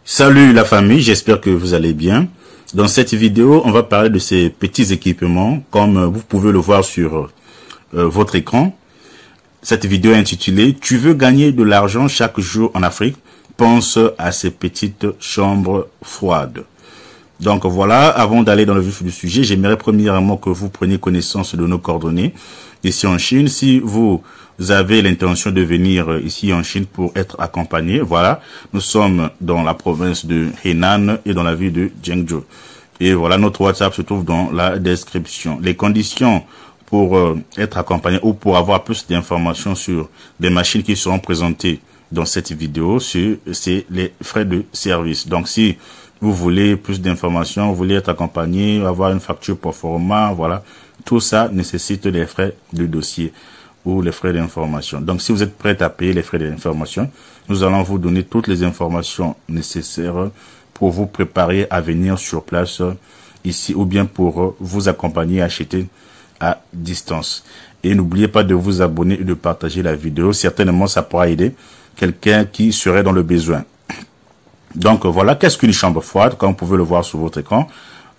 Salut la famille, j'espère que vous allez bien. Dans cette vidéo, on va parler de ces petits équipements, comme vous pouvez le voir sur votre écran. Cette vidéo est intitulée « Tu veux gagner de l'argent chaque jour en Afrique? Pense à ces petites chambres froides ». Donc voilà, avant d'aller dans le vif du sujet, j'aimerais premièrement que vous preniez connaissance de nos coordonnées ici en Chine. Si vous avez l'intention de venir ici en Chine pour être accompagné, voilà, nous sommes dans la province de Henan et dans la ville de Zhengzhou. Et voilà, notre WhatsApp se trouve dans la description. Les conditions pour être accompagné ou pour avoir plus d'informations sur les machines qui seront présentées dans cette vidéo, c'est les frais de service. Donc si vous voulez plus d'informations, vous voulez être accompagné, avoir une facture pour format, voilà, tout ça nécessite des frais de dossier ou les frais d'information. Donc si vous êtes prêt à payer les frais d'information, nous allons vous donner toutes les informations nécessaires pour vous préparer à venir sur place ici ou bien pour vous accompagner à acheter à distance. Et n'oubliez pas de vous abonner et de partager la vidéo. Certainement, ça pourra aider quelqu'un qui serait dans le besoin. Donc voilà, qu'est-ce qu'une chambre froide? Comme vous pouvez le voir sur votre écran,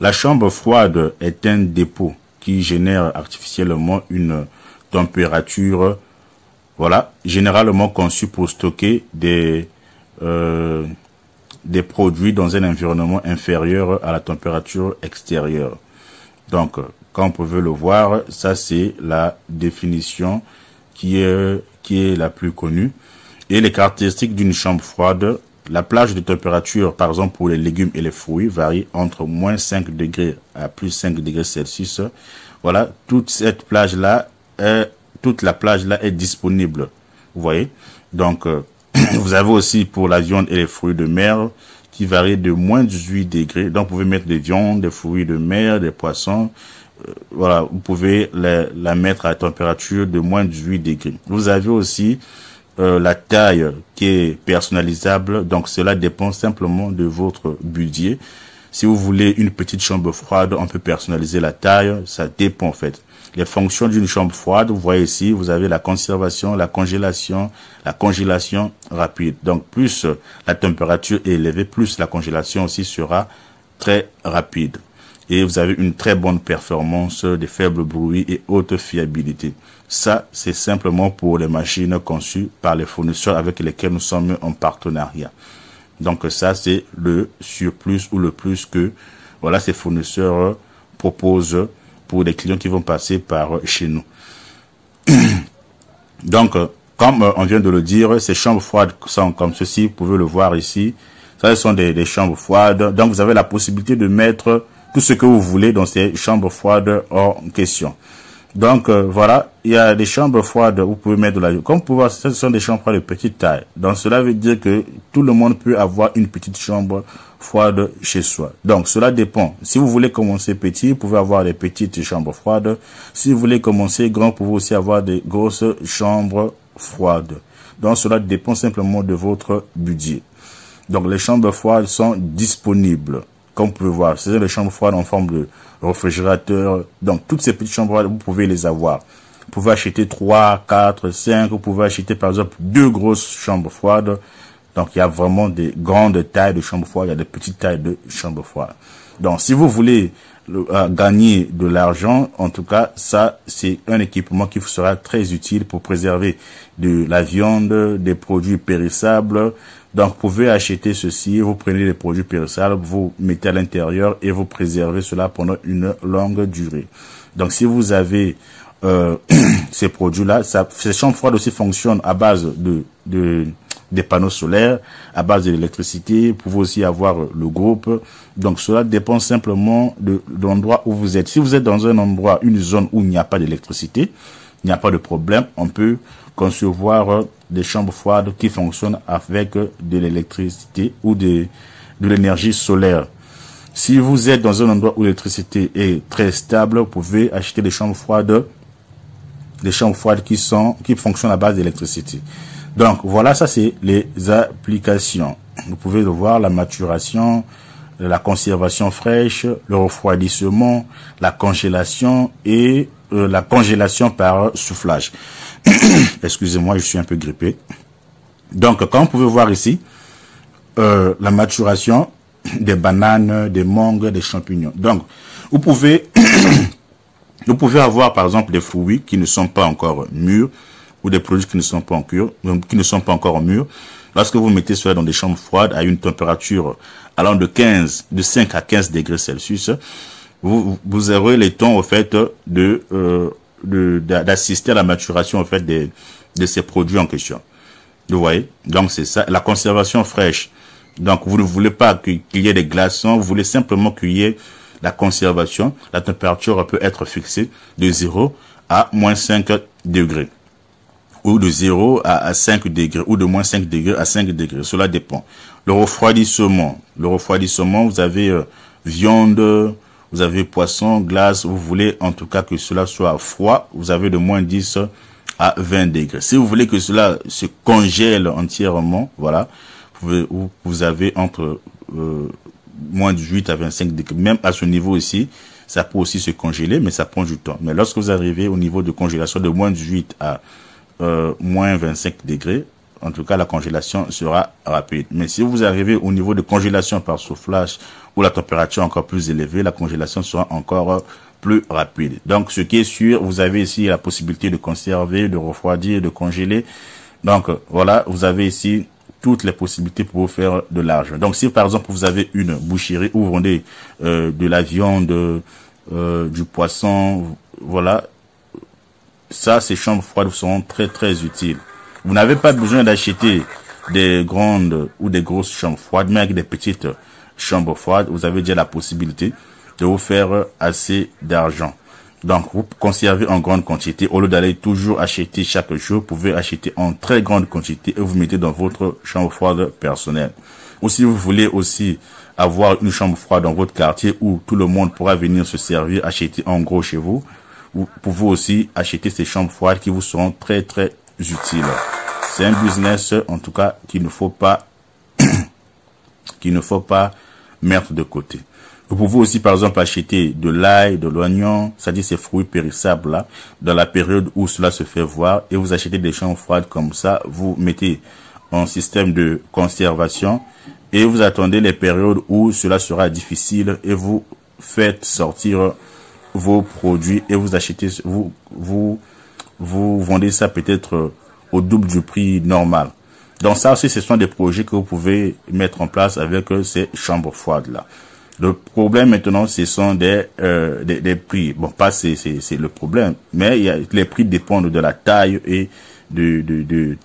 la chambre froide est un dépôt qui génère artificiellement une température, voilà, généralement conçue pour stocker des produits dans un environnement inférieur à la température extérieure. Donc, comme vous pouvez le voir, ça c'est la définition qui est la plus connue. Et les caractéristiques d'une chambre froide: la plage de température, par exemple pour les légumes et les fruits, varie entre moins 5 degrés à plus 5 degrés Celsius. Voilà, toute la plage là est disponible. Vous voyez. Donc, vous avez aussi pour la viande et les fruits de mer qui varient de moins 18 degrés. Donc, vous pouvez mettre des viandes, des fruits de mer, des poissons. Voilà, vous pouvez la mettre à la température de moins 18 degrés. Vous avez aussi la taille qui est personnalisable, donc cela dépend simplement de votre budget. Si vous voulez une petite chambre froide, on peut personnaliser la taille, ça dépend en fait. Les fonctions d'une chambre froide, vous voyez ici, vous avez la conservation, la congélation rapide. Donc plus la température est élevée, plus la congélation aussi sera très rapide. Et vous avez une très bonne performance, des faibles bruits et haute fiabilité. Ça, c'est simplement pour les machines conçues par les fournisseurs avec lesquels nous sommes en partenariat. Donc ça, c'est le surplus ou le plus que voilà, ces fournisseurs proposent pour les clients qui vont passer par chez nous. Donc, comme on vient de le dire, ces chambres froides sont comme ceci. Vous pouvez le voir ici. Ça, ce sont des chambres froides. Donc, vous avez la possibilité de mettre tout ce que vous voulez dans ces chambres froides en question. Donc voilà, il y a des chambres froides, vous pouvez mettre de la... Comme vous pouvez voir, ce sont des chambres froides de petite taille. Donc cela veut dire que tout le monde peut avoir une petite chambre froide chez soi. Donc cela dépend. Si vous voulez commencer petit, vous pouvez avoir des petites chambres froides. Si vous voulez commencer grand, vous pouvez aussi avoir des grosses chambres froides. Donc cela dépend simplement de votre budget. Donc les chambres froides sont disponibles. Comme vous pouvez voir, c'est des chambres froides en forme de réfrigérateur. Donc, toutes ces petites chambres froides, vous pouvez les avoir. Vous pouvez acheter 3, 4, 5. Vous pouvez acheter, par exemple, 2 grosses chambres froides. Donc, il y a vraiment des grandes tailles de chambres froides. Il y a des petites tailles de chambres froides. Donc, si vous voulez gagner de l'argent, en tout cas, ça, c'est un équipement qui vous sera très utile pour préserver de la viande, des produits périssables. Donc, vous pouvez acheter ceci, vous prenez les produits périssables, vous mettez à l'intérieur et vous préservez cela pendant une longue durée. Donc, si vous avez ces produits-là, ces chambres froides aussi fonctionnent à base des panneaux solaires, à base de l'électricité. Vous pouvez aussi avoir le groupe. Donc, cela dépend simplement de l'endroit où vous êtes. Si vous êtes dans un endroit, une zone où il n'y a pas d'électricité, il n'y a pas de problème, on peut concevoir des chambres froides qui fonctionnent avec de l'électricité ou de l'énergie solaire. Si vous êtes dans un endroit où l'électricité est très stable, vous pouvez acheter des chambres froides qui fonctionnent à base d'électricité. Donc voilà, ça c'est les applications. Vous pouvez le voir, la maturation, la conservation fraîche, le refroidissement, la congélation et la congélation par soufflage. Excusez-moi, je suis un peu grippé. Donc, comme vous pouvez voir ici, la maturation des bananes, des mangues, des champignons. Donc, vous pouvez avoir par exemple des fruits qui ne sont pas encore mûrs ou des produits qui ne sont pas encore mûrs. Lorsque vous mettez cela dans des chambres froides à une température allant de 5 à 15 degrés Celsius, vous aurez le temps au fait d'assister à la maturation en fait de ces produits en question. Vous voyez? Donc c'est ça, la conservation fraîche. Donc vous ne voulez pas qu'il y ait des glaçons, vous voulez simplement qu'il y ait la conservation. La température peut être fixée de 0 à moins 5 degrés. Ou de 0 à 5 degrés, ou de moins 5 degrés à 5 degrés. Cela dépend. Le refroidissement, vous avez viande, vous avez poisson, glace, vous voulez en tout cas que cela soit froid, vous avez de moins 10 à 20 degrés. Si vous voulez que cela se congèle entièrement, voilà, vous avez entre moins 18 à 25 degrés. Même à ce niveau ici, ça peut aussi se congeler, mais ça prend du temps. Mais lorsque vous arrivez au niveau de congélation de moins 18 à moins 25 degrés, en tout cas la congélation sera rapide. Mais si vous arrivez au niveau de congélation par soufflage où la température est encore plus élevée, la congélation sera encore plus rapide. Donc ce qui est sûr, vous avez ici la possibilité de conserver, de refroidir, de congeler. Donc voilà, vous avez ici toutes les possibilités pour vous faire de l'argent. Donc si par exemple vous avez une boucherie où vous vendez de la viande, du poisson, voilà, ça, ces chambres froides seront très très utiles. Vous n'avez pas besoin d'acheter des grandes ou des grosses chambres froides, mais avec des petites chambres froides, vous avez déjà la possibilité de vous faire assez d'argent. Donc, vous conservez en grande quantité. Au lieu d'aller toujours acheter chaque jour, vous pouvez acheter en très grande quantité et vous mettez dans votre chambre froide personnelle. Ou si vous voulez aussi avoir une chambre froide dans votre quartier où tout le monde pourra venir se servir, acheter en gros chez vous, vous pouvez aussi acheter ces chambres froides qui vous seront très très utiles. C'est un business en tout cas qu'il ne faut pas mettre de côté. Vous pouvez aussi par exemple acheter de l'ail, de l'oignon, c'est-à-dire ces fruits périssables là, dans la période où cela se fait voir, et vous achetez des chambres froides comme ça, vous mettez en système de conservation et vous attendez les périodes où cela sera difficile et vous faites sortir vos produits et vous achetez, vous vendez ça peut-être au double du prix normal. Donc ça aussi, ce sont des projets que vous pouvez mettre en place avec ces chambres froides là. Le problème maintenant, ce sont des prix. Bon, pas c'est le problème, mais les prix dépendent de la taille et de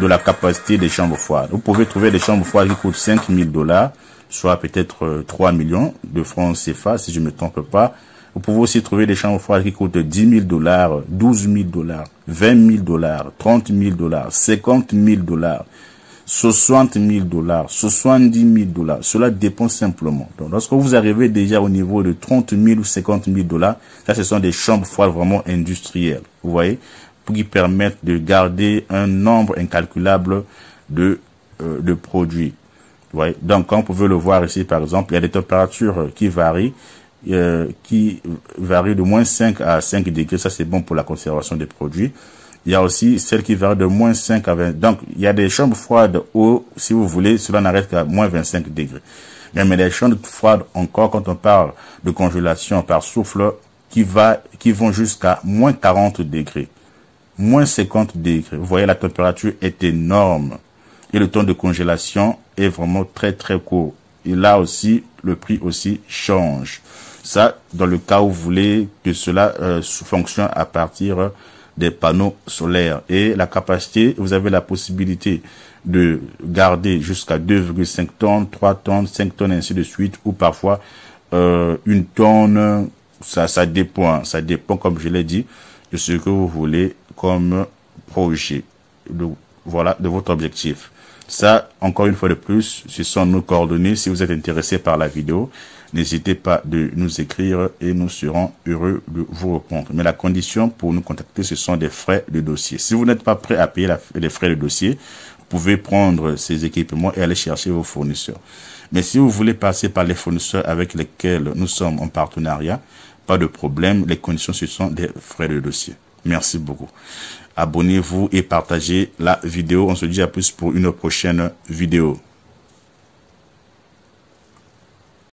la capacité des chambres froides. Vous pouvez trouver des chambres froides qui coûtent $5,000, soit peut-être 3 millions de francs CFA, si je me trompe pas. Vous pouvez aussi trouver des chambres froides qui coûtent $10,000, $12,000, $20,000, $30,000, $50,000, $60,000, $70,000. Cela dépend simplement. Donc, lorsque vous arrivez déjà au niveau de $30,000 ou $50,000, ça, ce sont des chambres froides vraiment industrielles. Vous voyez, pour qui permettent de garder un nombre incalculable de produits. Vous voyez. Donc, comme vous pouvez le voir ici, par exemple, il y a des températures qui varient de moins 5 à 5 degrés. Ça, c'est bon pour la conservation des produits. Il y a aussi celles qui varient de moins 5 à 20. Donc, il y a des chambres froides où, si vous voulez, cela n'arrête qu'à moins 25 degrés. Mais des chambres froides, encore, quand on parle de congélation par souffle, qui vont jusqu'à moins 40 degrés. Moins 50 degrés. Vous voyez, la température est énorme. Et le temps de congélation est vraiment très, très court. Et là aussi, le prix aussi change. Ça, dans le cas où vous voulez que cela fonctionne à partir des panneaux solaires. Et la capacité, vous avez la possibilité de garder jusqu'à 2,5 tonnes, 3 tonnes, 5 tonnes, ainsi de suite, ou parfois 1 tonne. Ça dépend. Ça dépend, comme je l'ai dit, de ce que vous voulez comme projet. Voilà, de votre objectif. Ça, encore une fois de plus, ce sont nos coordonnées. Si vous êtes intéressé par la vidéo, n'hésitez pas de nous écrire et nous serons heureux de vous répondre. Mais la condition pour nous contacter, ce sont des frais de dossier. Si vous n'êtes pas prêt à payer les frais de dossier, vous pouvez prendre ces équipements et aller chercher vos fournisseurs. Mais si vous voulez passer par les fournisseurs avec lesquels nous sommes en partenariat, pas de problème. Les conditions, ce sont des frais de dossier. Merci beaucoup. Abonnez-vous et partagez la vidéo. On se dit à plus pour une prochaine vidéo.